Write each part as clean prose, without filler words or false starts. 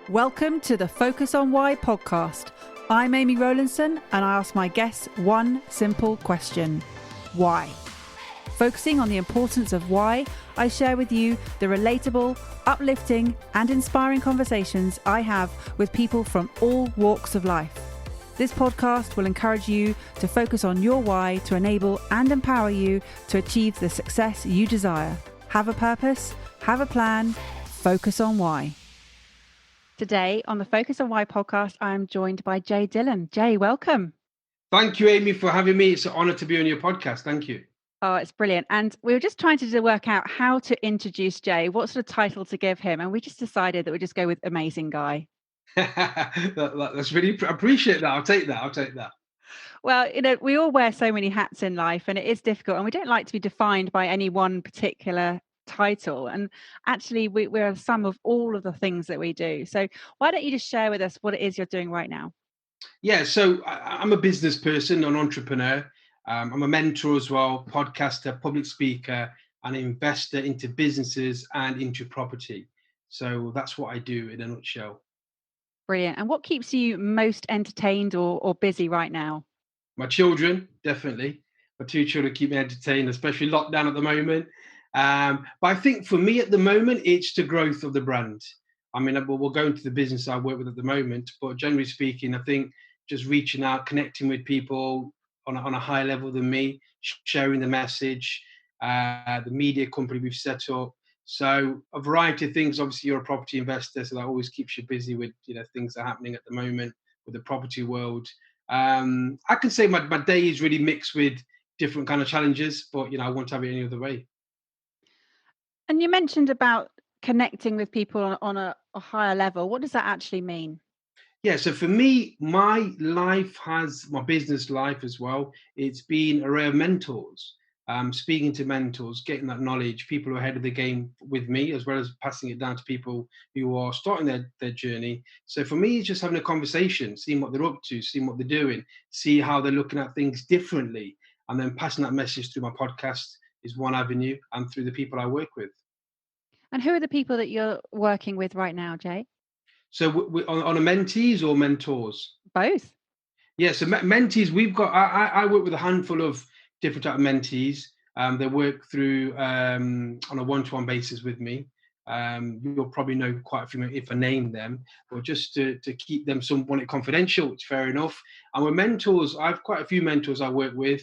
Welcome to the Focus on Why podcast. I'm Amy Rowlandson and I ask my guests one simple question. Why? Focusing on the importance of why, I share with you the relatable, uplifting and inspiring conversations I have with people from all walks of life. This podcast will encourage you to focus on your why to enable and empower you to achieve the success you desire. Have a purpose, have a plan, focus on why. Today on the Focus on Why podcast, I'm joined by Dhillon. Jay, welcome. Thank you, Amy, for having me. It's an honor to be on your podcast. Thank you. Oh, it's brilliant. And we were just trying to work out how to introduce Jay, what sort of title to give him. And we just decided that we'd just go with Amazing Guy. That's really, I appreciate that. I'll take that. Well, we all wear so many hats in life and it is difficult. And we don't like to be defined by any one particular title. And actually, we're a sum of all of the things that we do. So why don't you just share with us what it is you're doing right now? Yeah, so I'm a business person, an entrepreneur. I'm a mentor as well, podcaster, public speaker, and investor into businesses and into property. So that's what I do in a nutshell. Brilliant. And what keeps you most entertained or busy right now? My children, definitely. My two children keep me entertained, especially lockdown at the moment. But I think for me at the moment, it's the growth of the brand. I mean, we'll go into the business I work with at the moment, but generally speaking, I think just reaching out, connecting with people on a higher level than me, sharing the message, the media company we've set up. So a variety of things. Obviously, you're a property investor, so that always keeps you busy with things that are happening at the moment with the property world. I can say my day is really mixed with different kind of challenges, but I won't have it any other way. And you mentioned about connecting with people on a higher level. What does that actually mean? Yeah, so for me, my business life as well, it's been array of mentors, speaking to mentors, getting that knowledge, people who are ahead of the game with me, as well as passing it down to people who are starting their journey. So for me, it's just having a conversation, seeing what they're up to, seeing what they're doing, see how they're looking at things differently, and then passing that message through my podcast is one avenue, and through the people I work with. And who are the people that you're working with right now, Jay? So on a mentees or mentors? Both. Yeah, so mentees, we've got, I work with a handful of different type of mentees. They work through on a one-to-one basis with me. You'll probably know quite a few if I name them, but just to keep them somewhat confidential, it's fair enough. And with mentors, I have quite a few mentors I work with.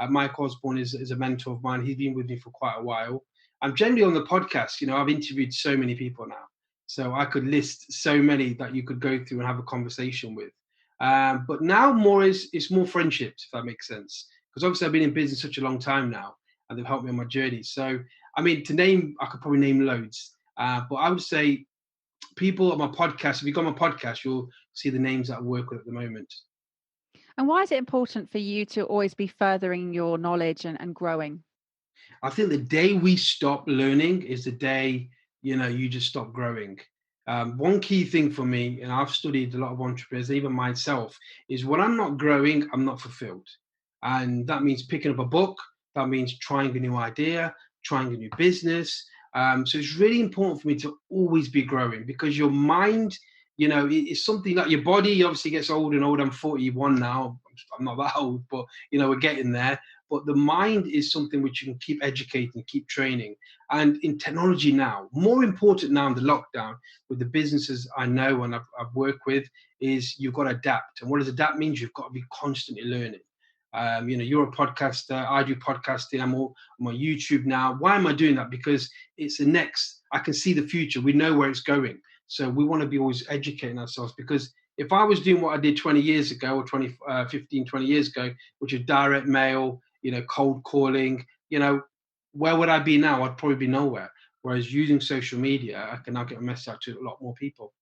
Mike Osborne is a mentor of mine. He's been with me for quite a while. I'm generally on the podcast, I've interviewed so many people now. So I could list so many that you could go through and have a conversation with. But now it's more friendships, if that makes sense. Because obviously I've been in business such a long time now, and they've helped me on my journey. So, I mean, I could probably name loads. But I would say people on my podcast, if you go on my podcast, you'll see the names that I work with at the moment. And why is it important for you to always be furthering your knowledge and growing? I think the day we stop learning is the day, you just stop growing. One key thing for me, and I've studied a lot of entrepreneurs, even myself, is when I'm not growing, I'm not fulfilled. And that means picking up a book. That means trying a new idea, trying a new business. So it's really important for me to always be growing, because your mind, it's something that your body obviously gets old and old. I'm 41 now. I'm not that old, but, we're getting there. But the mind is something which you can keep educating, keep training. And in technology now, more important now in the lockdown, with the businesses I know and I've worked with, is you've got to adapt. And what does adapt mean? You've got to be constantly learning. You're a podcaster. I do podcasting. I'm on YouTube now. Why am I doing that? Because it's the next. I can see the future. We know where it's going. So we want to be always educating ourselves, because if I was doing what I did 20 years ago or 20 years ago, which is direct mail, cold calling, where would I be now? I'd probably be nowhere. Whereas using social media, I can now get a message out to a lot more people.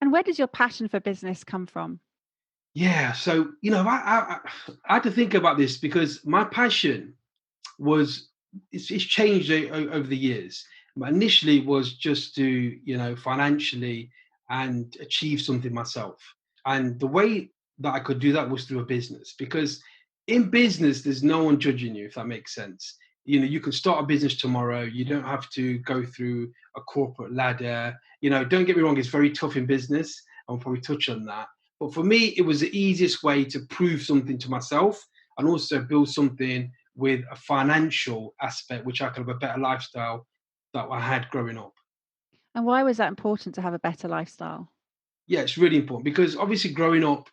And where does your passion for business come from? Yeah, so, I had to think about this, because my passion it's changed over the years. But initially was just to, financially and achieve something myself. And the way that I could do that was through a business, because in business, there's no one judging you, if that makes sense. you can start a business tomorrow. You don't have to go through a corporate ladder. Don't get me wrong, it's very tough in business. I'll probably touch on that. But for me, it was the easiest way to prove something to myself and also build something with a financial aspect, which I could have a better lifestyle that I had growing up. And why was that important to have a better lifestyle? Yeah, it's really important because obviously growing up,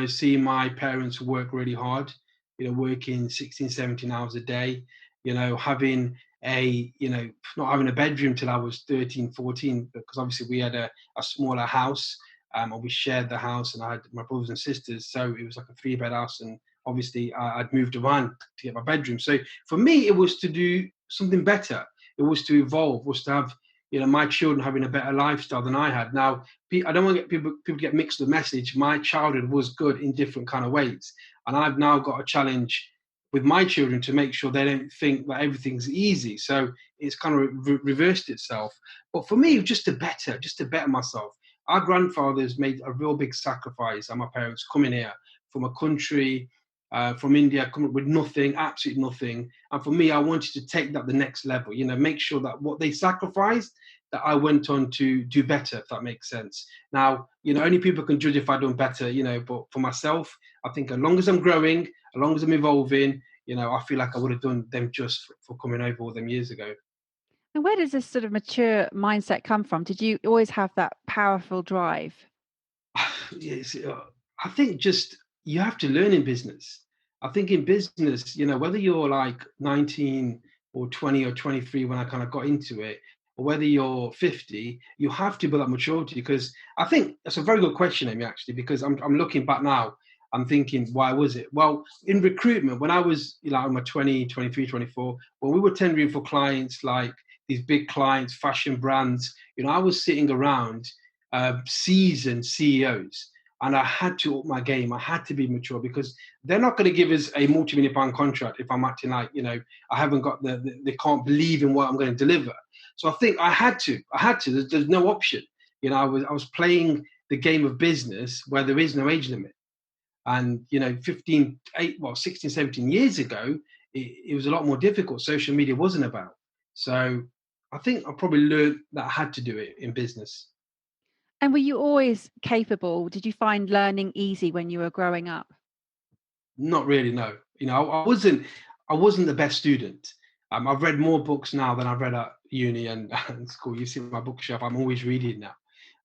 seeing my parents work really hard, working 16, 17 hours a day, having not having a bedroom till I was 13, 14, because obviously we had a smaller house, and we shared the house, and I had my brothers and sisters. So it was like a 3-bed house. And obviously I'd moved around to get my bedroom. So for me, it was to do something better. It was to evolve, was to have, my children having a better lifestyle than I had. Now, I don't want to get people get mixed with the message. My childhood was good in different kind of ways. And I've now got a challenge with my children to make sure they don't think that everything's easy. So it's kind of reversed itself. But for me, just to better myself. Our grandfathers made a real big sacrifice, and my parents coming here from a country, from India, coming with nothing, absolutely nothing. And for me, I wanted to take that the next level, make sure that what they sacrificed, that I went on to do better, if that makes sense. Now, only people can judge if I've done better, but for myself, I think as long as I'm growing, as long as I'm evolving, I feel like I would have done them just for coming over all them years ago. And where does this sort of mature mindset come from? Did you always have that powerful drive? Yes, I think just you have to learn in business. I think in business, whether you're like 19 or 20 or 23 when I kind of got into it, or whether you're 50, you have to build that maturity. Because I think that's a very good question, Amy, actually, because I'm looking back now, I'm thinking, why was it? Well, in recruitment, when I was, in my 20, 23, 24, when we were tendering for clients like these big clients, fashion brands, I was sitting around seasoned CEOs, and I had to up my game. I had to be mature because they're not going to give us a multi-million-pound contract if I'm acting like, I haven't got they can't believe in what I'm going to deliver. So I think I had to. There's no option. I was playing the game of business where there is no age limit. And, 16, 17 years ago, it was a lot more difficult. Social media wasn't about. So I think I probably learned that I had to do it in business. And were you always capable? Did you find learning easy when you were growing up? Not really, no. I wasn't the best student. I've read more books now than I've read at uni and school. You see my bookshelf, I'm always reading now.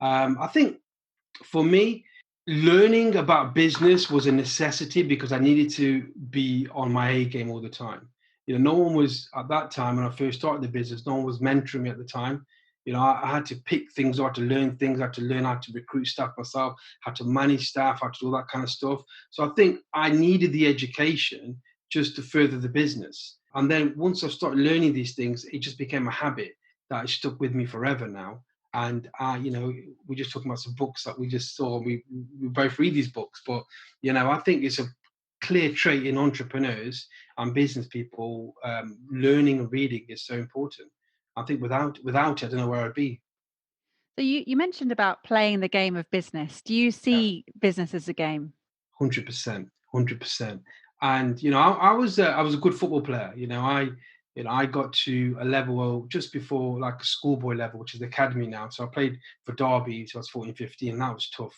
I think for me, learning about business was a necessity because I needed to be on my A game all the time. No one was at that time when I first started the business, no one was mentoring me at the time. I had to pick things, I had to learn things, I had to learn how to recruit staff myself, how to manage staff, how to do all that kind of stuff. So I think I needed the education just to further the business. And then once I started learning these things, it just became a habit that stuck with me forever now. And we're just talking about some books that we just saw. We both read these books, but I think it's a clear trait in entrepreneurs and business people. Learning and reading is so important. I think without it, I don't know where I'd be. So you mentioned about playing the game of business. Do you Yeah, see business as a game? 100%, 100%. And I was a good football player. I got to a level just before like a schoolboy level, which is the academy now. So I played for Derby till I was 14, 15, and that was tough.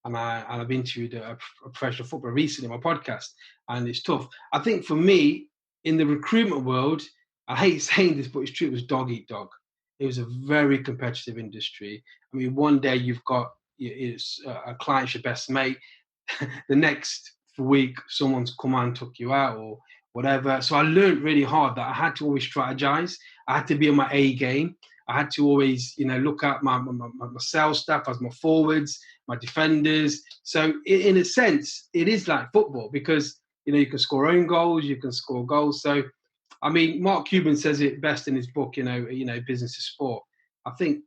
And I've interviewed a professional footballer recently on my podcast, and it's tough. I think for me, in the recruitment world, I hate saying this, but it's true, it was dog eat dog. It was a very competitive industry. I mean, one day you've got it's a client's your best mate. The next week, someone's come and took you out or whatever. So I learned really hard that I had to always strategize. I had to be on my A game. I had to always, look at my sales staff as my forwards, my defenders. So in a sense, it is like football because, you can score own goals, you can score goals. So, I mean, Mark Cuban says it best in his book, Business is Sport. I think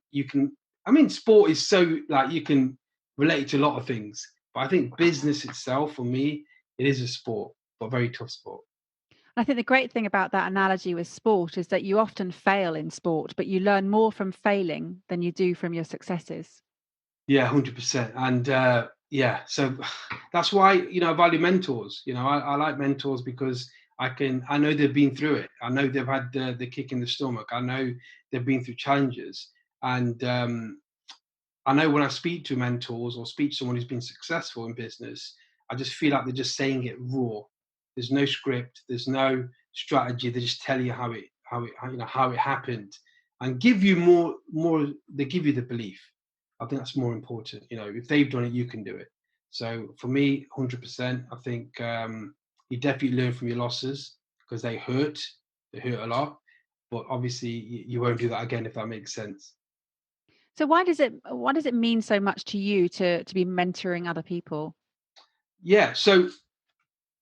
sport is so, like, you can relate to a lot of things. But I think business itself, for me, it is a sport, but a very tough sport. I think the great thing about that analogy with sport is that you often fail in sport, but you learn more from failing than you do from your successes. Yeah, 100%. And so that's why, I value mentors. I like mentors because I know they've been through it. I know they've had the kick in the stomach. I know they've been through challenges. And I know when I speak to mentors or speak to someone who's been successful in business, I just feel like they're just saying it raw. There's no script. There's no strategy. They just tell you how it happened, and give you more. They give you the belief. I think that's more important. If they've done it, you can do it. So for me, 100%. I think you definitely learn from your losses because they hurt. They hurt a lot, but obviously you won't do that again if that makes sense. So why does it mean so much to you to be mentoring other people? Yeah. So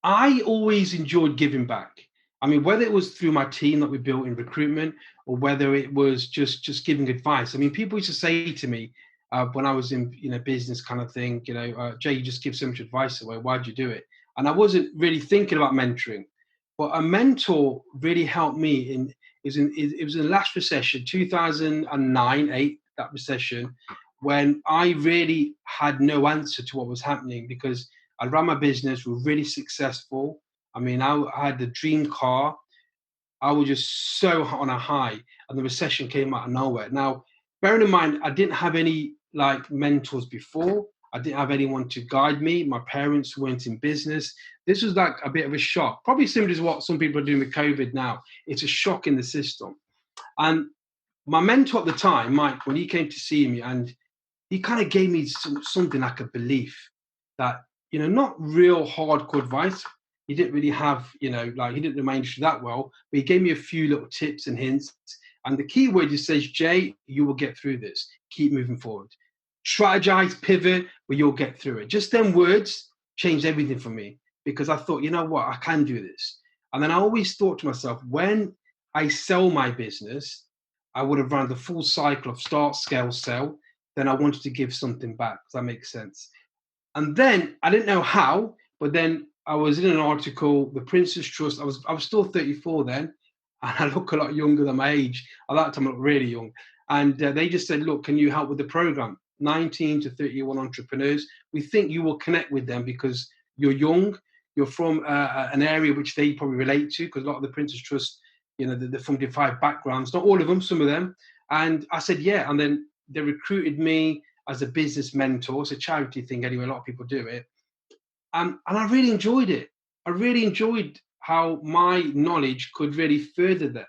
I always enjoyed giving back. I mean, whether it was through my team that we built in recruitment or whether it was just giving advice. I mean, people used to say to me when I was in business kind of thing, Jay, you just give so much advice away. Why'd you do it? And I wasn't really thinking about mentoring, but a mentor really helped me it was in the last recession, 2009-8, that recession, when I really had no answer to what was happening because I ran my business, we were really successful. I mean, I had the dream car. I was just so on a high, and the recession came out of nowhere. Now, bearing in mind, I didn't have any like mentors before. I didn't have anyone to guide me. My parents weren't in business. This was like a bit of a shock, probably similar to what some people are doing with COVID now. It's a shock in the system. And my mentor at the time, Mike, when he came to see me, and he kind of gave me something like a belief that, not real hardcore advice. He didn't really have, he didn't know my industry that well, but he gave me a few little tips and hints. And the key word just says, Jay, you will get through this. Keep moving forward. Strategize, pivot, but you'll get through it. Just them words changed everything for me because I thought, you know what, I can do this. And then I always thought to myself, when I sell my business, I would have run the full cycle of start, scale, sell. Then I wanted to give something back. Does that make sense? And then I didn't know how, but then I was in an article, the Prince's Trust. I was still 34 then, and I look a lot younger than my age. At that time, I looked really young. And they just said, look, can you help with the program? 19 to 31 entrepreneurs. We think you will connect with them because you're young. You're from an area which they probably relate to because a lot of the Prince's Trust, they're from defined backgrounds. Not all of them, some of them. And I said, yeah. And then they recruited me as a business mentor. It's a charity thing anyway. A lot of people do it. And I really enjoyed it. I really enjoyed how my knowledge could really further them,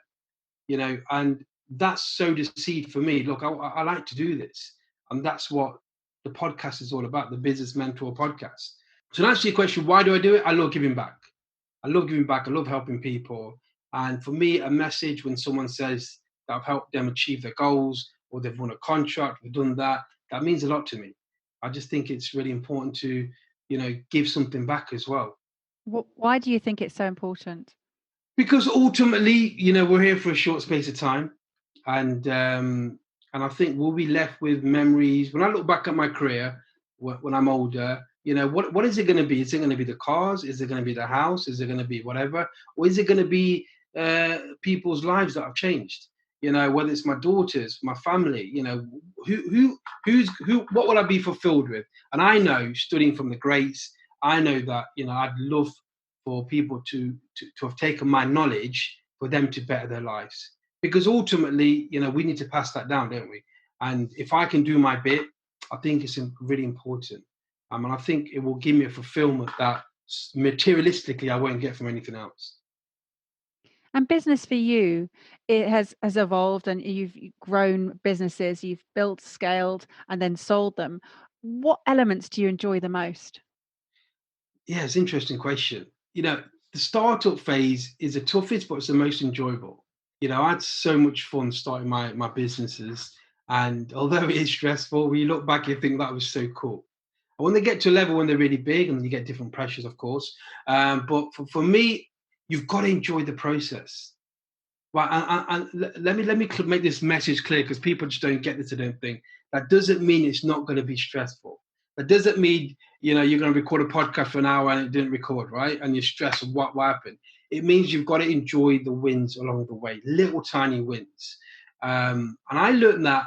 and that's sowed a seed for me. Look, I like to do this. And that's what the podcast is all about, the Business Mentor podcast. So to answer your question, why do I do it? I love giving back. I love giving back. I love helping people. And for me, a message when someone says that I've helped them achieve their goals or they've won a contract, we've done that means a lot to me. I just think it's really important to, give something back as well. Why do you think it's so important? Because ultimately, we're here for a short space of time. And I think we'll be left with memories. When I look back at my career, when I'm older, what is it going to be? Is it going to be the cars? Is it going to be the house? Is it going to be whatever? Or is it going to be people's lives that have changed? Whether it's my daughters, my family, what will I be fulfilled with? And I know, studying from the greats, I know that, I'd love for people to have taken my knowledge for them to better their lives. Because ultimately, we need to pass that down, don't we? And if I can do my bit, I think it's really important. And I think it will give me a fulfillment that materialistically I won't get from anything else. And business for you, it has evolved, and you've grown businesses, you've built, scaled, and then sold them. What elements do you enjoy the most? Yeah, it's an interesting question. The startup phase is the toughest, but it's the most enjoyable. I had so much fun starting my businesses. And although it is stressful, when you look back, you think that was so cool. And when they get to a level when they're really big, and you get different pressures, of course. But for me, you've got to enjoy the process. Right, and let me make this message clear because people just don't get this. I don't think that doesn't mean it's not going to be stressful. That doesn't mean you're going to record a podcast for an hour and it didn't record, right? And you're stressed of what happened. It means you've got to enjoy the wins along the way, little tiny wins. And I learned that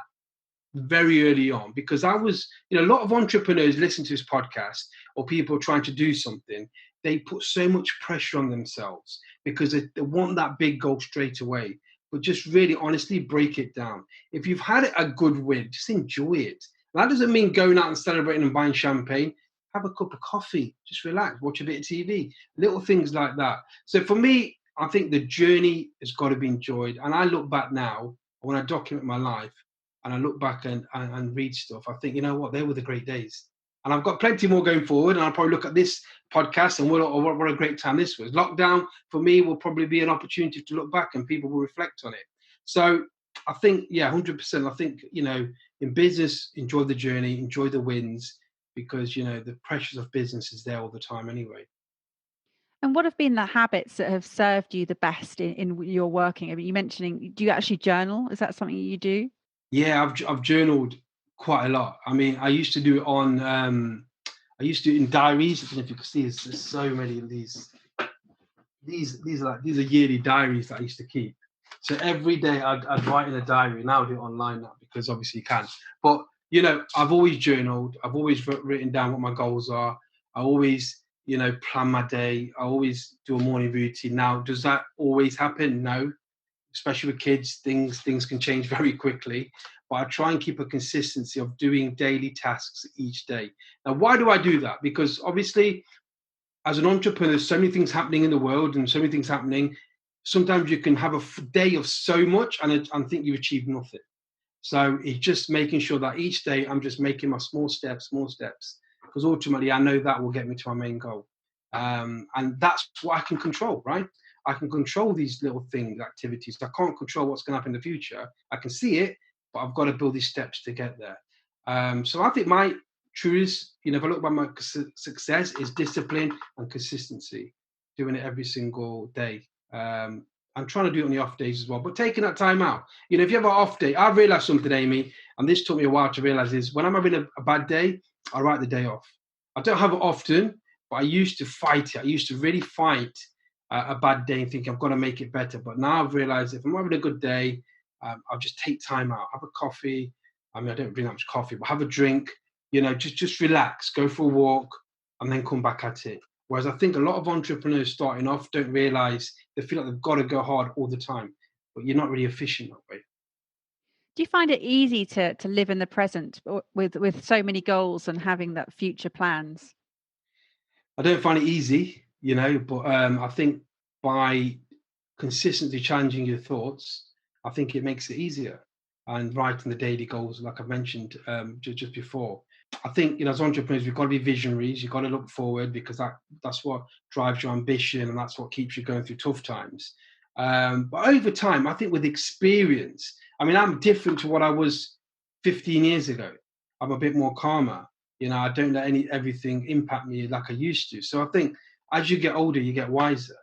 very early on because I was, a lot of entrepreneurs listen to this podcast or people trying to do something. they put so much pressure on themselves because they want that big goal straight away. But just really honestly break it down. If you've had a good win, just enjoy it. That doesn't mean going out and celebrating and buying champagne. Have a cup of coffee, just relax, watch a bit of TV, little things like that. So for me, I think the journey has got to be enjoyed. And I look back now, when I document my life, and I look back and read stuff, I think, you know what, they were the great days. And I've got plenty more going forward. And I'll probably look at this podcast and what a great time this was. Lockdown, for me, will probably be an opportunity to look back and people will reflect on it. So I think, 100%. I think, in business, enjoy the journey, enjoy the wins, because, the pressures of business is there all the time anyway. And what have been the habits that have served you the best in your working? I mean, you mentioning, do you actually journal? Is that something you do? Yeah, I've journaled quite a lot. I mean, I used to do it on, I used to do it in diaries. I don't know if you can see, there's so many of these. These are yearly diaries that I used to keep. So every day I'd write in a diary. Now I do it online now because obviously you can. But, I've always journaled. I've always written down what my goals are. I always, plan my day. I always do a morning routine. Now, does that always happen? No. Especially with kids, things can change very quickly. But I try and keep a consistency of doing daily tasks each day. Now, why do I do that? Because obviously, as an entrepreneur, there's so many things happening in the world and so many things happening. Sometimes you can have a day of so much and think you've achieved nothing. So it's just making sure that each day I'm just making my small steps, because ultimately I know that will get me to my main goal. And that's what I can control, right? I can control these little things, activities. I can't control what's going to happen in the future. I can see it, but I've got to build these steps to get there. So I think my truth, if I look at my success, is discipline and consistency, doing it every single day. I'm trying to do it on the off days as well, but taking that time out. If you have an off day, I've realized something, Amy, and this took me a while to realize, is when I'm having a bad day, I write the day off. I don't have it often, but I used to fight it. I used to really fight a bad day and think I've got to make it better. But now I've realized if I'm having a good day, I'll just take time out, have a coffee. I mean, I don't drink that much coffee, but have a drink, just relax, go for a walk, and then come back at it. Whereas I think a lot of entrepreneurs starting off don't realize, they feel like they've got to go hard all the time, but you're not really efficient that way. Do you find it easy to live in the present with so many goals and having that future plans? I don't find it easy, but I think by consistently challenging your thoughts, I think it makes it easier. And writing the daily goals, like I mentioned just before, I think, as entrepreneurs, we've got to be visionaries. You've got to look forward, because that's what drives your ambition, and that's what keeps you going through tough times. But over time, I think with experience, I mean, I'm different to what I was 15 years ago. I'm a bit more calmer. I don't let everything impact me like I used to. So I think as you get older, you get wiser.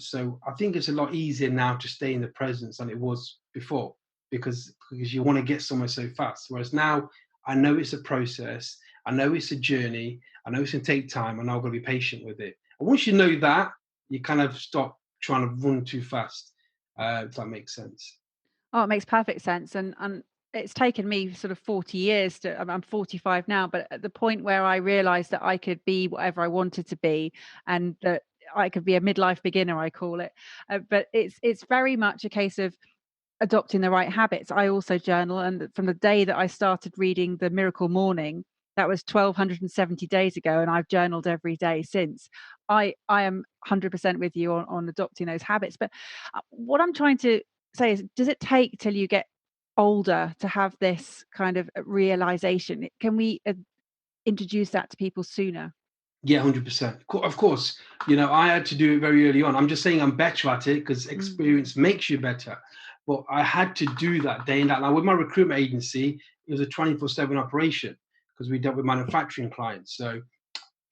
So I think it's a lot easier now to stay in the present than it was before, because you want to get somewhere so fast. Whereas now, I know it's a process. I know it's a journey. I know it's going to take time, and I've got to be patient with it. And once you know that, you kind of stop trying to run too fast, if that makes sense. Oh, it makes perfect sense. And it's taken me sort of 40 years I'm 45 now, but at the point where I realized that I could be whatever I wanted to be, and that I could be a midlife beginner, I call it. But it's very much a case of adopting the right habits. I also journal, and from the day that I started reading The Miracle Morning, that was 1270 days ago, and I've journaled every day since. I am 100% with you on adopting those habits. But what I'm trying to say is, does it take till you get older to have this kind of realization? Can we introduce that to people sooner? Yeah, 100%. Of course, I had to do it very early on. I'm just saying I'm better at it because experience makes you better. But I had to do that day in, that. Now, with my recruitment agency, it was a 24/7 operation because we dealt with manufacturing clients. So,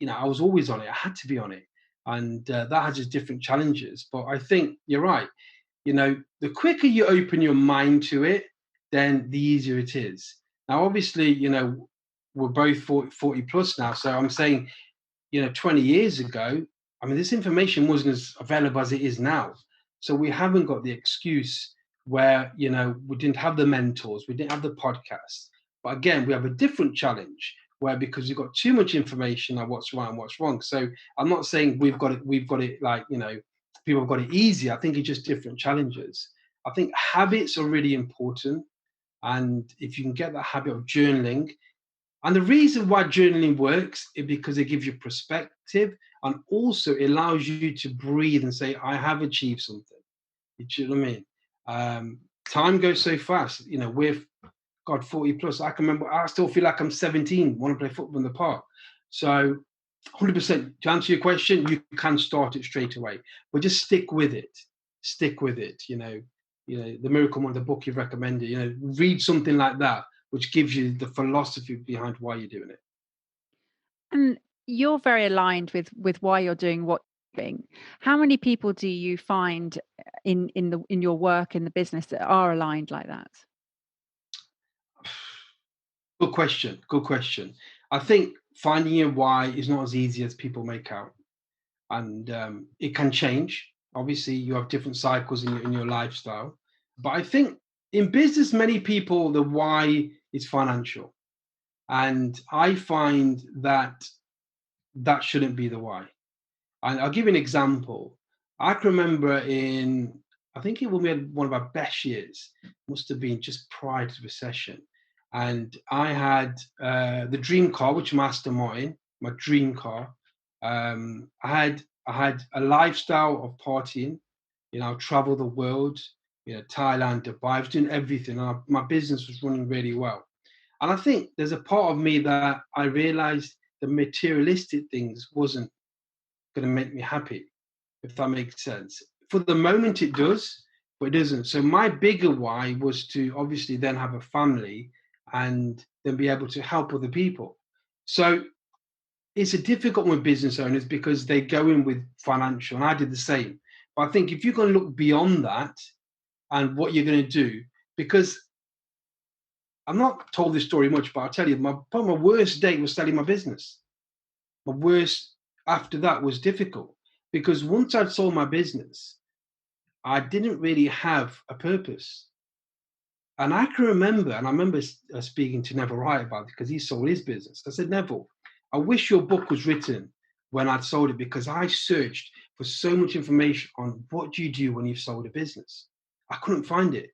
I was always on it. I had to be on it. And that has its different challenges. But I think you're right. The quicker you open your mind to it, then the easier it is. Now, obviously, we're both 40 plus now. So I'm saying, 20 years ago, I mean, this information wasn't as available as it is now. So we haven't got the excuse where, we didn't have the mentors, we didn't have the podcasts. But again, we have a different challenge where because you've got too much information on what's right and what's wrong. So I'm not saying we've got it like, people have got it easy. I think it's just different challenges. I think habits are really important. And if you can get that habit of journaling, and the reason why journaling works is because it gives you perspective, and also it allows you to breathe and say, I have achieved something. You know what I mean? Time goes so fast. We're God 40 plus. I can remember. I still feel like I'm 17. Want to play football in the park. So, 100%. To answer your question, you can start it straight away, but just stick with it. Stick with it. The Miracle One, the book you've recommended. Read something like that, which gives you the philosophy behind why you're doing it. And you're very aligned with why you're doing what you're doing. How many people do you find in your work in the business that are aligned like that? Good question. Good question. I think finding your why is not as easy as people make out, and it can change. Obviously, you have different cycles in your lifestyle, but I think in business, many people the why is financial, and I find that shouldn't be the why. And I'll give you an example. I can remember I think it will be one of our best years. Must have been just prior to the recession. And I had the dream car, which my Aston Martin, my dream car. I had a lifestyle of partying. Travel the world. Thailand, Dubai. I was doing everything. My business was running really well. And I think there's a part of me that I realized the materialistic things wasn't going to make me happy, if that makes sense. For the moment, it does, but it doesn't. So my bigger why was to obviously then have a family and then be able to help other people. So it's a difficult one with business owners because they go in with financial, and I did the same. But I think if you're going to look beyond that and what you're going to do, because I'm not told this story much, but I'll tell you, probably my worst day was selling my business. My worst after that was difficult because once I'd sold my business, I didn't really have a purpose. And I can remember, and I remember speaking to Neville Wright about it because he sold his business. I said, Neville, I wish your book was written when I'd sold it because I searched for so much information on what do you do when you've sold a business. I couldn't find it.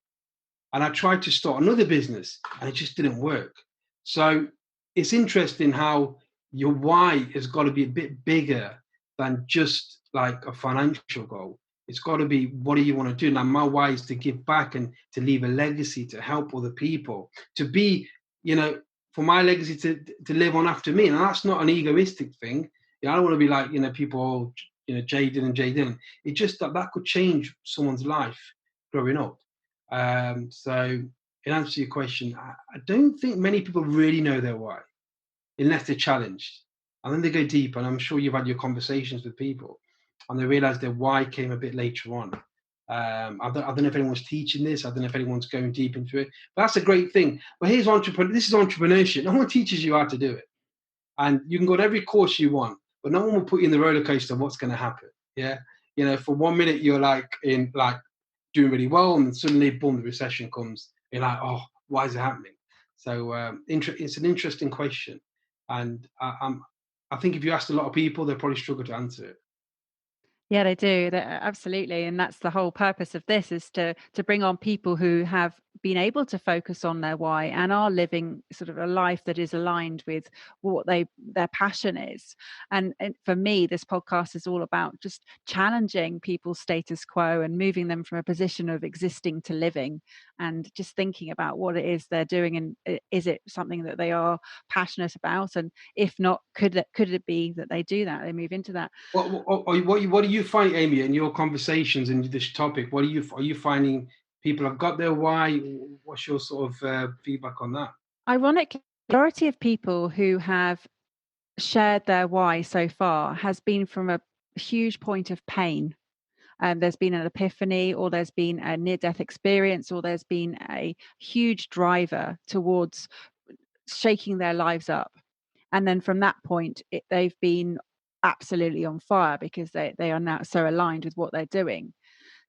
And I tried to start another business and it just didn't work. So it's interesting how your why has got to be a bit bigger than just like a financial goal. It's got to be, what do you want to do? Now, my why is to give back and to leave a legacy, to help other people, to be, for my legacy to live on after me. And that's not an egoistic thing. I don't want to be like, people, Jay Dillon. It's just that could change someone's life growing up. So in answer to your question, I don't think many people really know their why unless they're challenged. And then they go deep, and I'm sure you've had your conversations with people and they realize their why came a bit later on. I don't know if anyone's teaching this. I don't know if anyone's going deep into it, but that's a great thing. But this is entrepreneurship. No one teaches you how to do it. And you can go to every course you want, but no one will put you in the roller coaster of what's going to happen. Yeah. For 1 minute, you're doing really well, and then suddenly, boom, the recession comes. You're like, oh, why is it happening? So it's an interesting question, and I think if you asked a lot of people, they'll probably struggle to answer it. Yeah, they do. Absolutely, and that's the whole purpose of this, is to bring on people who have been able to focus on their why and are living sort of a life that is aligned with what their passion is. And for me, this podcast is all about just challenging people's status quo and moving them from a position of existing to living, and just thinking about what it is they're doing, and is it something that they are passionate about, and if not, could it be that they do that, they move into that. What do you find, Amy, in your conversations in this topic? Are you finding people have got their why? What's your sort of feedback on that? Ironically, the majority of people who have shared their why so far has been from a huge point of pain. There's been an epiphany, or there's been a near-death experience, or there's been a huge driver towards shaking their lives up. And then from that point, they've been absolutely on fire because they are now so aligned with what they're doing.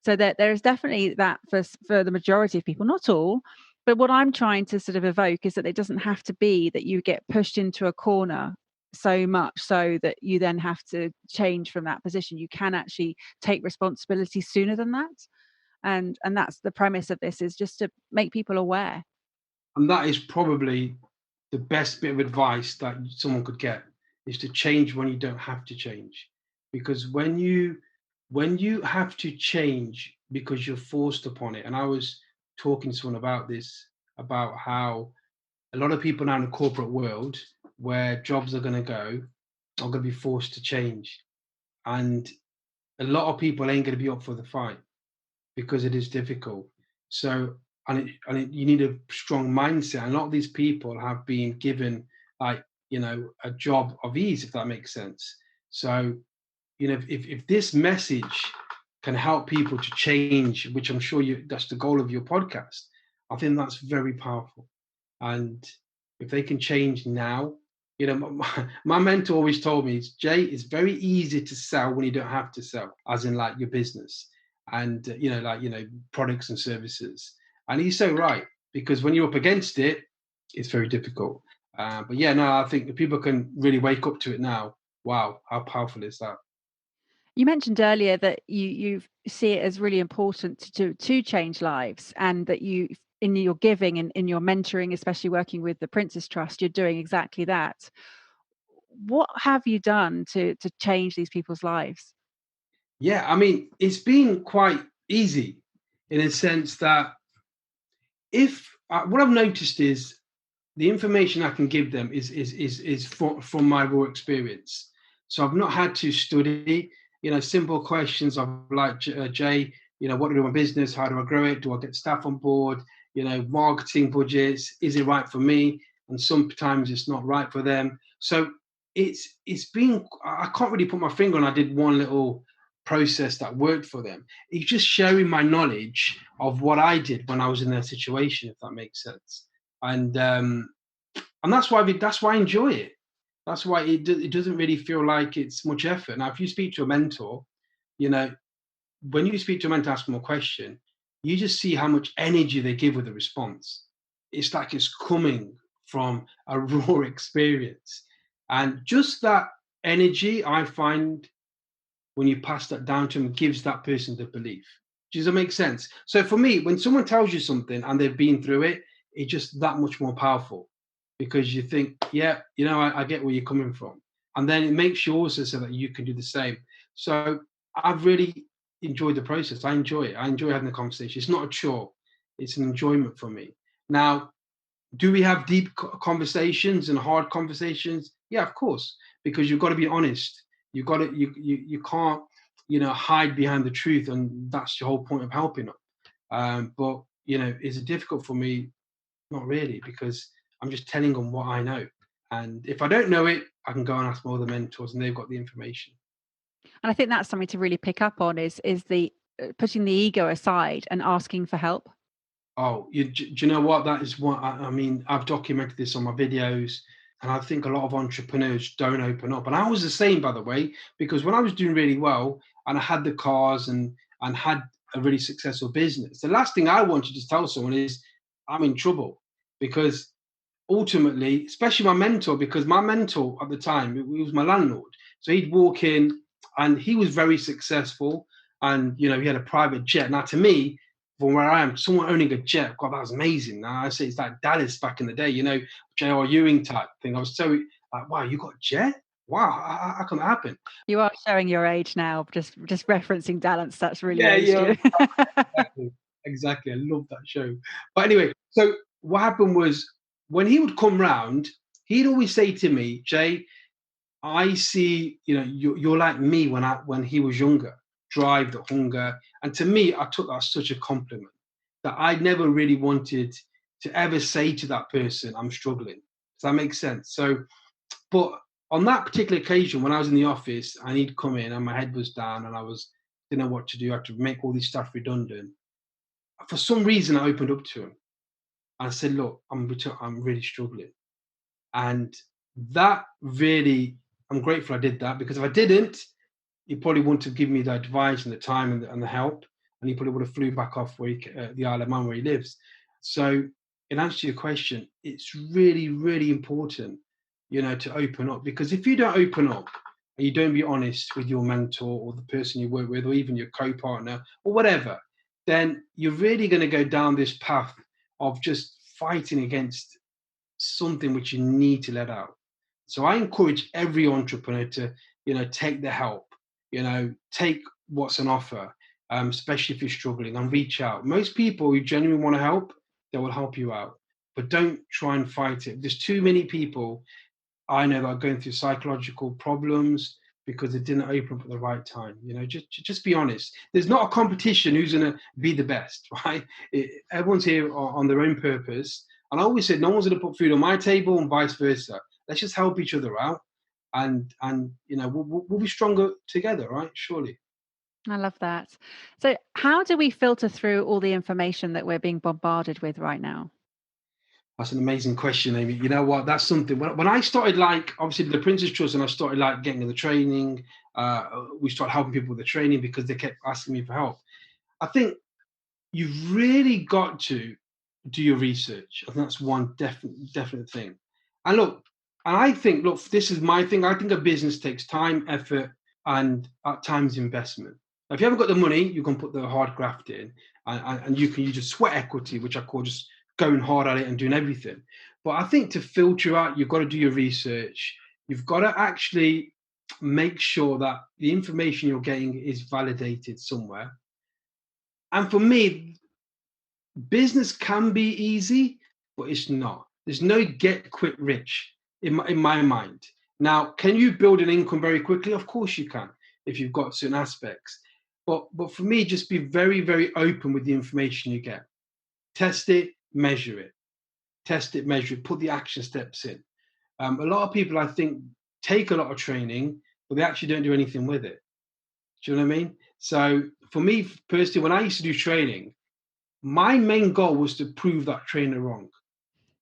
So there is definitely that for the majority of people, not all, But what I'm trying to sort of evoke is that it doesn't have to be that you get pushed into a corner so much so that you then have to change from that position. You can actually take responsibility sooner than that. And that's the premise of this, is just to make people aware. And that is probably the best bit of advice that someone could get, is to change when you don't have to change. Because when you have to change because you're forced upon it, and I was talking to someone about this, about how a lot of people now in the corporate world where jobs are going to go are going to be forced to change. And a lot of people ain't going to be up for the fight because it is difficult. So, you need a strong mindset. And a lot of these people have been given, like, a job of ease, if that makes sense. So, if this message can help people to change, which I'm sure that's the goal of your podcast, I think that's very powerful. And if they can change now, my mentor always told me, Jay, it's very easy to sell when you don't have to sell, as in like your business and, products and services. And he's so right, because when you're up against it, it's very difficult. But yeah, no, I think if people can really wake up to it now, wow, how powerful is that? You mentioned earlier that you see it as really important to change lives, and that you, in your giving and in your mentoring, especially working with the Princess Trust, you're doing exactly that. What have you done to change these people's lives? Yeah, I mean, it's been quite easy in a sense that if what I've noticed is the information I can give them is from my raw experience. So I've not had to study, simple questions of like, Jay, what do I do in my business? How do I grow it? Do I get staff on board? Marketing budgets, is it right for me? And sometimes it's not right for them. So it's been, I can't really put my finger on. I did one little process that worked for them. It's just sharing my knowledge of what I did when I was in their situation, if that makes sense. And that's why I enjoy it. That's why it doesn't really feel like it's much effort. Now, if you speak to a mentor, you know, when you speak to a mentor, ask them a question, you just see how much energy they give with the response. It's like it's coming from a raw experience, and just that energy, I find, when you pass that down to them, gives that person the belief. Does that make sense? So for me, when someone tells you something and they've been through it, it's just that much more powerful, because you think, yeah, I get where you're coming from. And then it makes you also so that you can do the same. So I've really enjoyed the process. I enjoy it. I enjoy having the conversation. It's not a chore. It's an enjoyment for me. Now, do we have deep conversations and hard conversations? Yeah, of course, because you've got to be honest. You've got to, you can't, hide behind the truth, and that's the whole point of helping them. But is it difficult for me? Not really, because I'm just telling them what I know. And if I don't know it, I can go and ask my other mentors, and they've got the information. And I think that's something to really pick up on, is the putting the ego aside and asking for help. Oh, do you know what? That is what I mean. I've documented this on my videos, and I think a lot of entrepreneurs don't open up. And I was the same, by the way, because when I was doing really well and I had the cars and had a really successful business, the last thing I wanted to tell someone is I'm in trouble, because ultimately, especially my mentor, because my mentor at the time, he was my landlord. So he'd walk in and he was very successful, and he had a private jet. Now, to me, from where I am, someone owning a jet, God, that was amazing. Now I say it's like Dallas back in the day, J.R. Ewing type thing. I was so like, wow, you got a jet? Wow, how can that happen? You are showing your age now, just referencing Dallas. That's really Yeah, aged you. exactly. I love that show. But anyway, so what happened was, when he would come round, he'd always say to me, Jay, I see, you're like me when he was younger, drive, the hunger. And to me, I took that as such a compliment, that I never really wanted to ever say to that person, I'm struggling. Does that make sense? So, but on that particular occasion, when I was in the office and he'd come in and my head was down and didn't know what to do, I had to make all this stuff redundant. For some reason, I opened up to him. I said, look, I'm really struggling. And that really, I'm grateful I did that, because if I didn't, he probably wouldn't have given me the advice and the time and the help, and he probably would have flew back off the Isle of Man where he lives. So in answer to your question, it's really, really important, to open up. Because if you don't open up and you don't be honest with your mentor or the person you work with, or even your co-partner or whatever, then you're really going to go down this path of just fighting against something which you need to let out. So I encourage every entrepreneur to, take the help, take what's on offer, especially if you're struggling, and reach out. Most people who genuinely want to help, they will help you out. But don't try and fight it. There's too many people I know that are going through psychological problems because they didn't open up at the right time. Just be honest. There's not a competition who's going to be the best, right? Everyone's here on their own purpose. And I always said, no one's going to put food on my table and vice versa. Let's just help each other out, and we'll be stronger together, right? Surely. I love that. So how do we filter through all the information that we're being bombarded with right now? That's an amazing question, Amy. You know what? That's something. When I started, obviously the Prince's Trust, and I started getting in the training. We started helping people with the training because they kept asking me for help. I think you've really got to do your research. I think that's one definite thing. And I think, this is my thing. I think a business takes time, effort, and at times investment. Now, if you haven't got the money, you can put the hard graft in, and you can use your sweat equity, which I call just going hard at it and doing everything. But I think to filter out, you've got to do your research. You've got to actually make sure that the information you're getting is validated somewhere. And for me, business can be easy, but it's not. There's no get quick rich in my mind. Now, can you build an income very quickly? Of course you can, if you've got certain aspects. But for me, just be very, very open with the information you get. Test it, measure it. Test it, measure it, put the action steps in. A lot of people, I think, take a lot of training, but they actually don't do anything with it. Do you know what I mean? So for me personally, when I used to do training, my main goal was to prove that trainer wrong,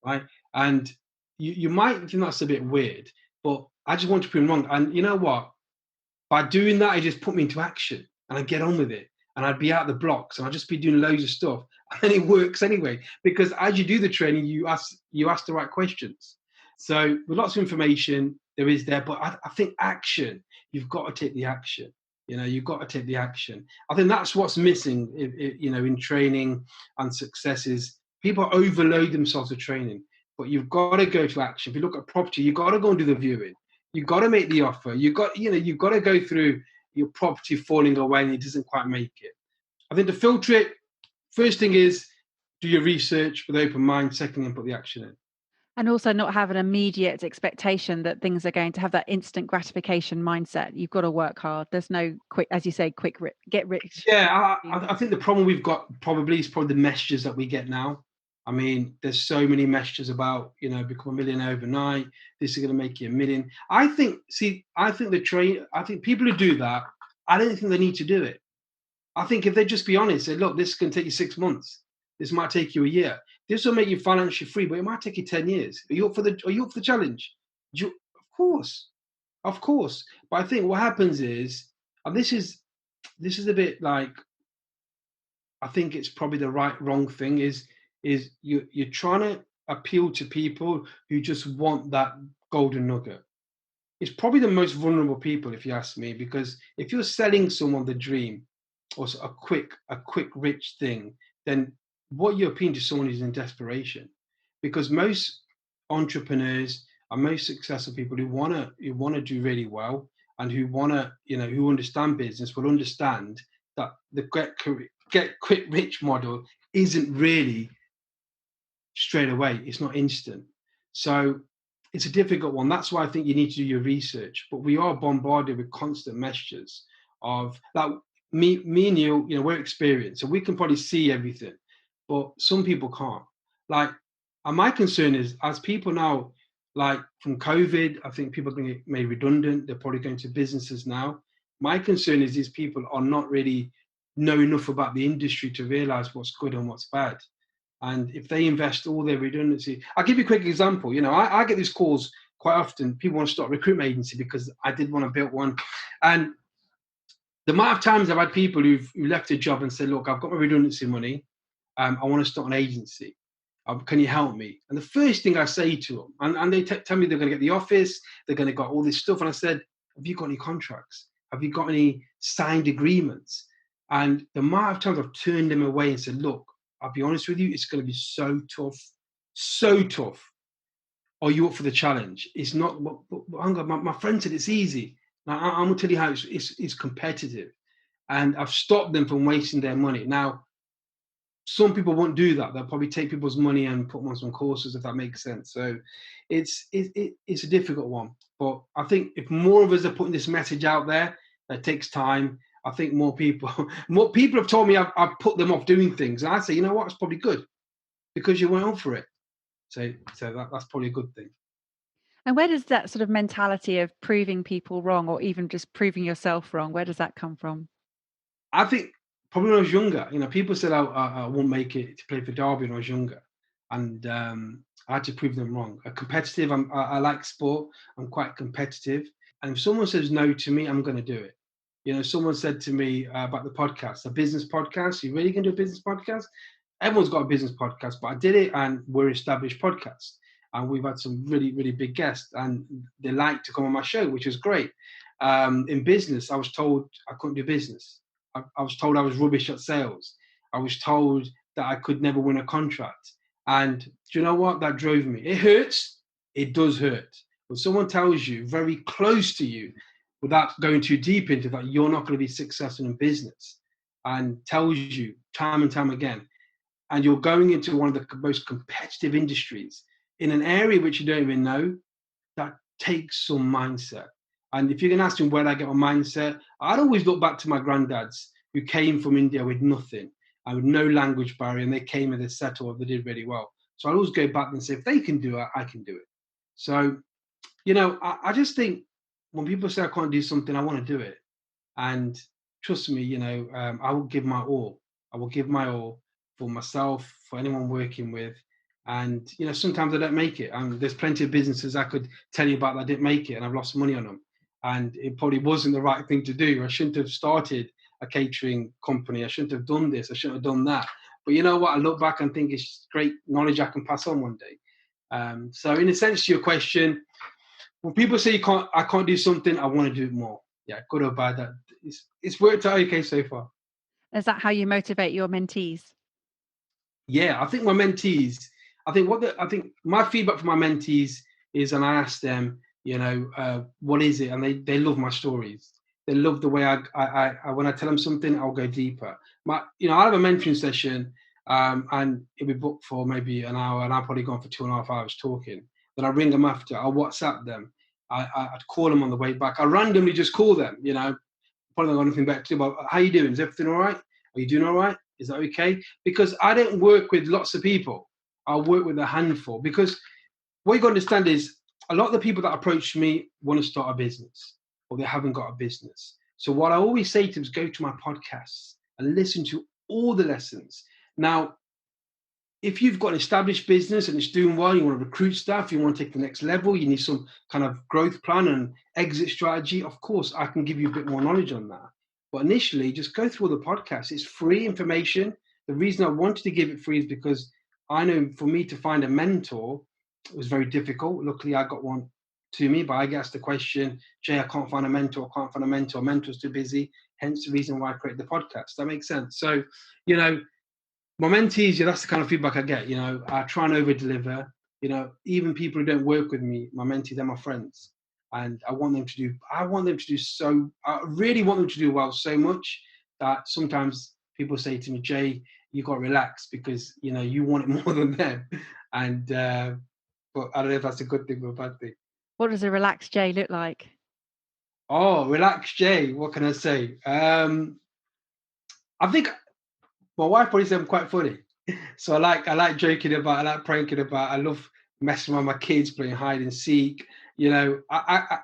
right? And you might think that's a bit weird, but I just want to prove him wrong. And you know what? By doing that, it just put me into action, and I get on with it. And I'd be out the blocks, and I'd just be doing loads of stuff, and then it works anyway. Because as you do the training, you ask the right questions. So with lots of information, there is there, but I think action. You've got to take the action. You've got to take the action. I think that's what's missing, in training and success is people overload themselves with training, but you've got to go to action. If you look at property, you've got to go and do the viewing. You've got to make the offer. You've got to go through your property falling away and it doesn't quite make it. I think to filter it, first thing is do your research with open mind. Second thing, put the action in. And also not have an immediate expectation that things are going to have that instant gratification mindset. You've got to work hard. There's no quick, as you say, get rich. Yeah, I think the problem we've got is probably the messages that we get now. I mean, there's so many messages about, become a millionaire overnight. This is going to make you $1 million. I think people who do that, I don't think they need to do it. I think if they just be honest, say, look, this can take you 6 months. This might take you a year. This will make you financially free, but it might take you 10 years. Are you up for the challenge? Of course. But I think what happens is, and this is a bit like, I think it's probably the wrong thing is you're trying to appeal to people who just want that golden nugget. It's probably the most vulnerable people, if you ask me, because if you're selling someone the dream or a quick rich thing, then what you're appealing to someone is in desperation. Because most entrepreneurs and most successful people who want to do really well and who want to, who understand business will understand that the get quick rich model isn't really straight away. It's not instant. So it's a difficult one. That's why I think you need to do your research. But we are bombarded with constant messages of that. Me and you, we're experienced, so we can probably see everything, but some people can't. And my concern is, as people now, from COVID, I think people are going to get made redundant. They're probably going to businesses now. My concern is these people are not really know enough about the industry to realize what's good and what's bad. And if they invest all their redundancy, I'll give you a quick example. I get these calls quite often. People want to start a recruitment agency because I did want to build one. And the amount of times I've had people who left a job and said, look, I've got my redundancy money. I want to start an agency. Can you help me? And the first thing I say to them, and they tell me they're going to get the office, they're going to got all this stuff. And I said, have you got any contracts? Have you got any signed agreements? And the amount of times I've turned them away and said, look, I'll be honest with you, it's going to be so tough, so tough. Are you up for the challenge? It's not, my friend said it's easy. Now, I'm going to tell you how it's competitive. And I've stopped them from wasting their money. Now, some people won't do that. They'll probably take people's money and put them on some courses, if that makes sense. So it's a difficult one. But I think if more of us are putting this message out there, that takes time. I think more people have told me I've put them off doing things. And I say, you know what, it's probably good because you went up for it. So that's probably a good thing. And where does that sort of mentality of proving people wrong, or even just proving yourself wrong, where does that come from? I think probably when I was younger, people said I won't make it to play for Derby when I was younger. And I had to prove them wrong. Competitive, I like sport. I'm quite competitive. And if someone says no to me, I'm going to do it. Someone said to me about the podcast, a business podcast. You really going to do a business podcast? Everyone's got a business podcast, but I did it and we're an established podcast. And we've had some really, really big guests and they like to come on my show, which is great. In business, I was told I couldn't do business. I was told I was rubbish at sales. I was told that I could never win a contract. And do you know what? That drove me. It hurts. It does hurt. When someone tells you very close to you, without going too deep into that, you're not going to be successful in business, and tells you time and time again, and you're going into one of the most competitive industries in an area which you don't even know, that takes some mindset. And if you're going to ask me where I get my mindset, I'd always look back to my granddads who came from India with nothing and with no language barrier, and they came and they settled, they did really well. So I'd always go back and say, if they can do it, I can do it. So, I just think when people say I can't do something, I want to do it. And trust me, I will give my all. I will give my all for myself, for anyone working with. And, sometimes I don't make it. There's plenty of businesses I could tell you about that didn't make it and I've lost money on them. And it probably wasn't the right thing to do. I shouldn't have started a catering company. I shouldn't have done this. I shouldn't have done that. But you know what? I look back and think it's great knowledge I can pass on one day. So in a sense to your question, when people say I can't do something, I want to do it more. Yeah, good or bad, that it's worked out okay so far. Is that how you motivate your mentees? Yeah, I think my mentees, I think my feedback from my mentees is, and I ask them, what is it? And they love my stories. They love the way I when I tell them something, I'll go deeper. I have a mentoring session, and it'll be booked for maybe an hour, and I'll probably go on for 2.5 hours talking. Then I ring them after. I'll WhatsApp them. I'd call them on the way back. I randomly just call them. Probably not got anything better to do. But how you doing? Is everything all right? Are you doing all right? Is that okay? Because I don't work with lots of people. I work with a handful. Because what you got to understand is a lot of the people that approach me want to start a business, or they haven't got a business. So what I always say to them is go to my podcasts and listen to all the lessons. Now, if you've got an established business and it's doing well, you want to recruit staff, you want to take the next level, you need some kind of growth plan and exit strategy, of course, I can give you a bit more knowledge on that. But initially, just go through all the podcasts. It's free information. The reason I wanted to give it free is because I know for me to find a mentor, it was very difficult. Luckily, I got one to me, but I get asked the question, Jay, I can't find a mentor. Mentor's too busy. Hence the reason why I created the podcast. That makes sense. So, my mentees, that's the kind of feedback I get. I try and over deliver. Even people who don't work with me, my mentees, they're my friends, and I really want them to do well so much that sometimes people say to me, Jay, you got to relax because you want it more than them. And but I don't know if that's a good thing or a bad thing. What does a relaxed Jay look like? Oh, relaxed Jay. What can I say? I think my wife probably said I'm quite funny. So I like joking about, I like pranking about, I love messing around with my kids, playing hide and seek. I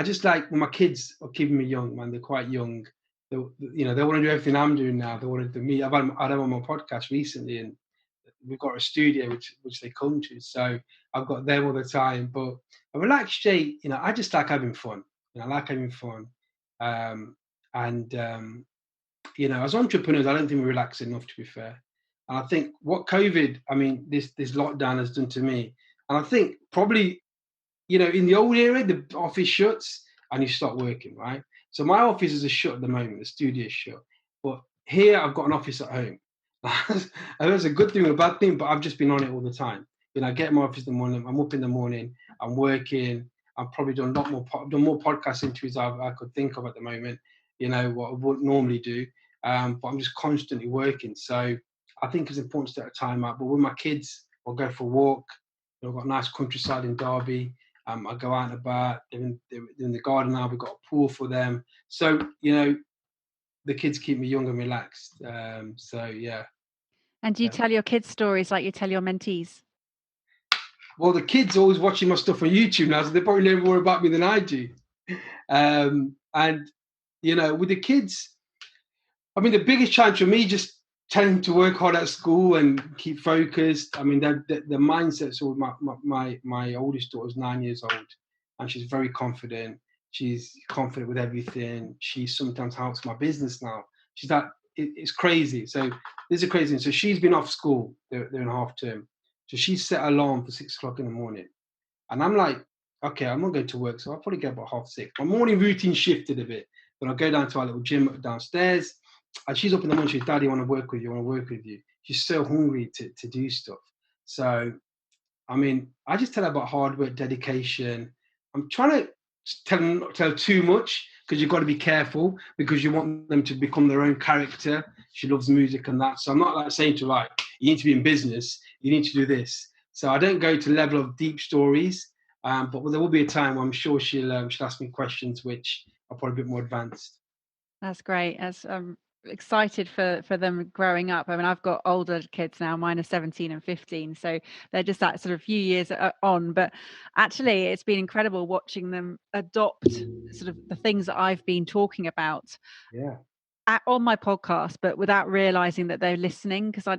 just like when my kids are keeping me young, man. They're quite young. They want to do everything I'm doing now. They want to do me. I've had them on my podcast recently, and we've got a studio which they come to. So I've got them all the time. But a relaxed Jay, I just like having fun. I like having fun. As entrepreneurs, I don't think we relax enough, to be fair. And I think what COVID, I mean, this lockdown has done to me, and I think probably, in the old era, the office shuts and you start working, right? So my office is shut at the moment, the studio is shut. But here I've got an office at home. And that's a good thing and a bad thing, but I've just been on it all the time. I get in my office in the morning, I'm up in the morning, I'm working, I've probably done a lot more, done more podcast interviews I could think of at the moment, what I wouldn't normally do. But I'm just constantly working. So I think it's important to take a time out. But with my kids, I'll go for a walk. I've got a nice countryside in Derby. I go out and about. They're in the garden now. We've got a pool for them. So, the kids keep me young and relaxed. So, yeah. And do you tell your kids stories like you tell your mentees? Well, the kids are always watching my stuff on YouTube now, so they probably know more about me than I do. And, with the kids, I mean, the biggest challenge for me, just telling them to work hard at school and keep focused. I mean, the mindset. So my oldest daughter is 9 years old, and she's very confident. She's confident with everything. She sometimes helps my business now. She's like, it's crazy. So this is crazy. So she's been off school. They're in half term. So she set an alarm for 6 o'clock in the morning. And I'm like, okay, I'm not going to work. So I'll probably get about 6:30. My morning routine shifted a bit. But I'll go down to our little gym downstairs. And she's up in the morning, she's, Daddy, I want to work with you, I want to work with you. She's so hungry to do stuff. So, I mean, I just tell her about hard work, dedication. I'm trying to not tell her too much, because you've got to be careful, because you want them to become their own character. She loves music and that. So I'm not saying to her, you need to be in business, you need to do this. So I don't go to the level of deep stories, but there will be a time where I'm sure she'll ask me questions which are probably a bit more advanced. That's great. I'm excited for them growing up. I mean, I've got older kids now. Mine are 17 and 15, so they're just that sort of few years on. But actually, it's been incredible watching them adopt sort of the things that I've been talking about. Yeah. On my podcast, but without realizing that they're listening, because I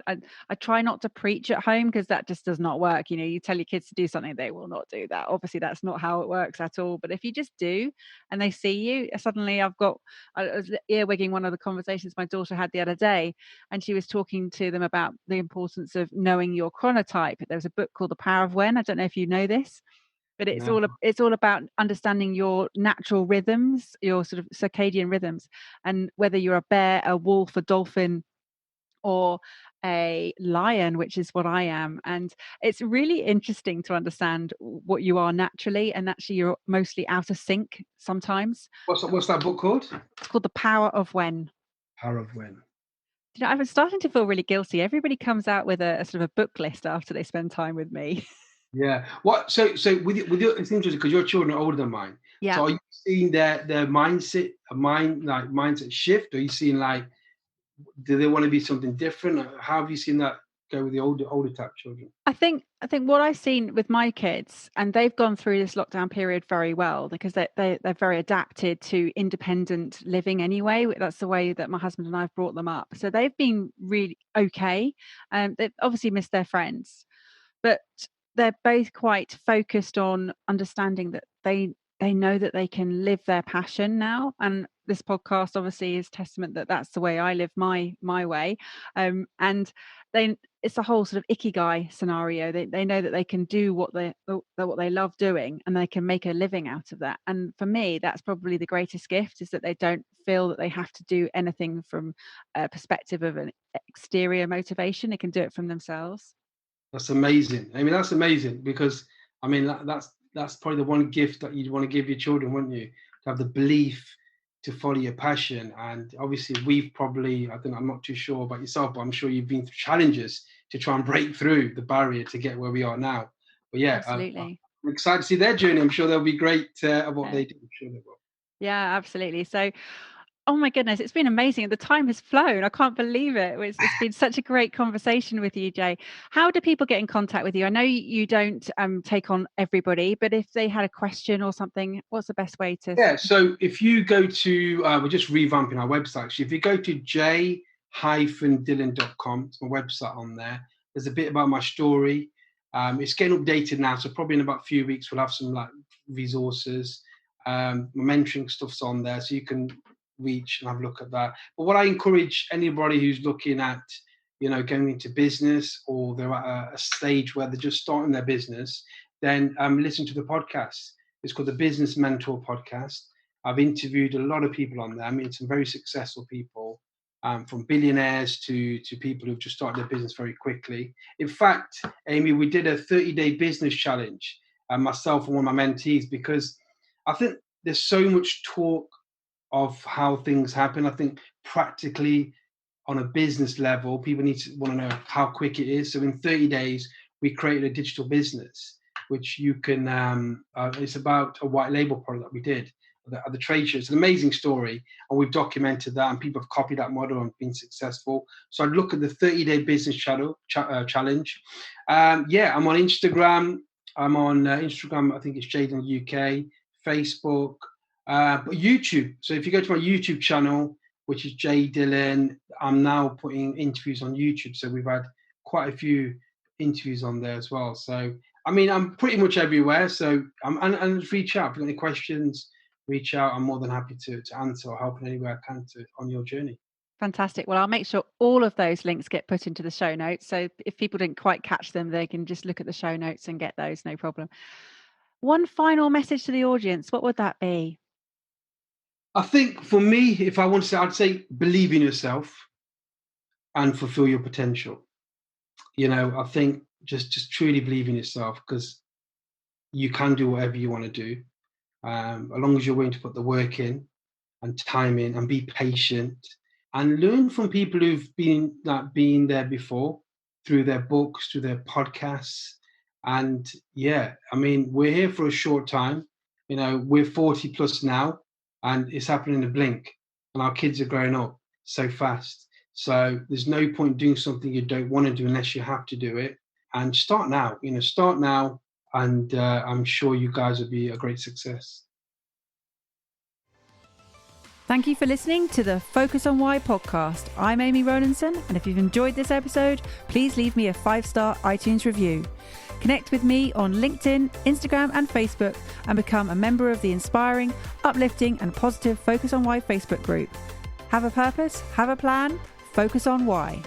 try not to preach at home, because that just does not work. You tell your kids to do something, they will not do that. Obviously, that's not how it works at all. But if you just do, and they see you, suddenly I was earwigging one of the conversations my daughter had the other day, and she was talking to them about the importance of knowing your chronotype. There was a book called The Power of When. I don't know if you know this. But it's all about understanding your natural rhythms, your sort of circadian rhythms, and whether you're a bear, a wolf, a dolphin, or a lion, which is what I am. And it's really interesting to understand what you are naturally, and actually you're mostly out of sync sometimes. What's that book called? It's called The Power of When. Power of When. I was starting to feel really guilty. Everybody comes out with a sort of a book list after they spend time with me. Yeah. What? So with your, it's interesting because your children are older than mine. Yeah. So are you seeing their mindset, mindset shift? Or are you seeing do they want to be something different? How have you seen that go with the older type children? I think what I've seen with my kids, and they've gone through this lockdown period very well, because they're very adapted to independent living anyway. That's the way that my husband and I have brought them up. So they've been really okay. They've obviously missed their friends, but they're both quite focused on understanding that they know that they can live their passion now. And this podcast obviously is testament that that's the way I live my way. And it's a whole sort of Ikigai scenario. They know that they can do what they love doing, and they can make a living out of that. And for me, that's probably the greatest gift, is that they don't feel that they have to do anything from a perspective of an exterior motivation. They can do it from themselves. That's amazing. I mean, that's amazing, because I mean that's probably the one gift that you'd want to give your children, wouldn't you? To have the belief to follow your passion. And obviously we've probably, I'm not too sure about yourself, but I'm sure you've been through challenges to try and break through the barrier to get where we are now. But yeah, absolutely. I'm excited to see their journey. I'm sure they'll be great at what they do. I'm sure they will. Yeah, absolutely. So, oh my goodness, it's been amazing. The time has flown. I can't believe it. It's been such a great conversation with you, Jay. How do people get in contact with you? I know you don't take on everybody, but if they had a question or something, what's the best way to? Yeah, so if you go to, we're just revamping our website. Actually, if you go to j-dhillon.com, it's my website on there. There's a bit about my story. It's getting updated now, so probably in about a few weeks we'll have some resources. My mentoring stuff's on there, so you can reach and have a look at that. But what I encourage anybody who's looking at going into business, or they're at a stage where they're just starting their business, then listen to the podcast. It's called the Business Mentor Podcast. I've interviewed a lot of people on there. I mean, some very successful people, from billionaires to people who've just started their business very quickly. In fact, Amy, we did a 30-day business challenge, myself and one of my mentees, because I think there's so much talk of how things happen. I think practically on a business level, people want to know how quick it is. So in 30 days, we created a digital business, which you can, it's about a white label product that we did at the trade show. It's an amazing story, and we've documented that, and people have copied that model and been successful. So I'd look at the 30-day business challenge. I'm on Instagram. I'm on Instagram, I think it's Jadon UK, Facebook, but YouTube. So if you go to my YouTube channel, which is J Dhillon, I'm now putting interviews on YouTube. So we've had quite a few interviews on there as well. So, I mean, I'm pretty much everywhere. So, and reach out. If you've got any questions, reach out. I'm more than happy to answer or help in any way I can on your journey. Fantastic. Well, I'll make sure all of those links get put into the show notes. So if people didn't quite catch them, they can just look at the show notes and get those, no problem. One final message to the audience, what would that be? I think for me, if I want to say, I'd say believe in yourself and fulfill your potential. I think just truly believe in yourself, because you can do whatever you want to do, as long as you're willing to put the work in and time in and be patient and learn from people who've been there before, through their books, through their podcasts. And we're here for a short time. We're 40 plus now, and it's happening in a blink, and our kids are growing up so fast. So there's no point doing something you don't want to do unless you have to do it. And start now, and I'm sure you guys will be a great success. Thank you for listening to the Focus on Why podcast. I'm Amy Rowlandson, and if you've enjoyed this episode, please leave me a 5-star iTunes review. Connect with me on LinkedIn, Instagram and Facebook, and become a member of the inspiring, uplifting and positive Focus on Why Facebook group. Have a purpose, have a plan, focus on why.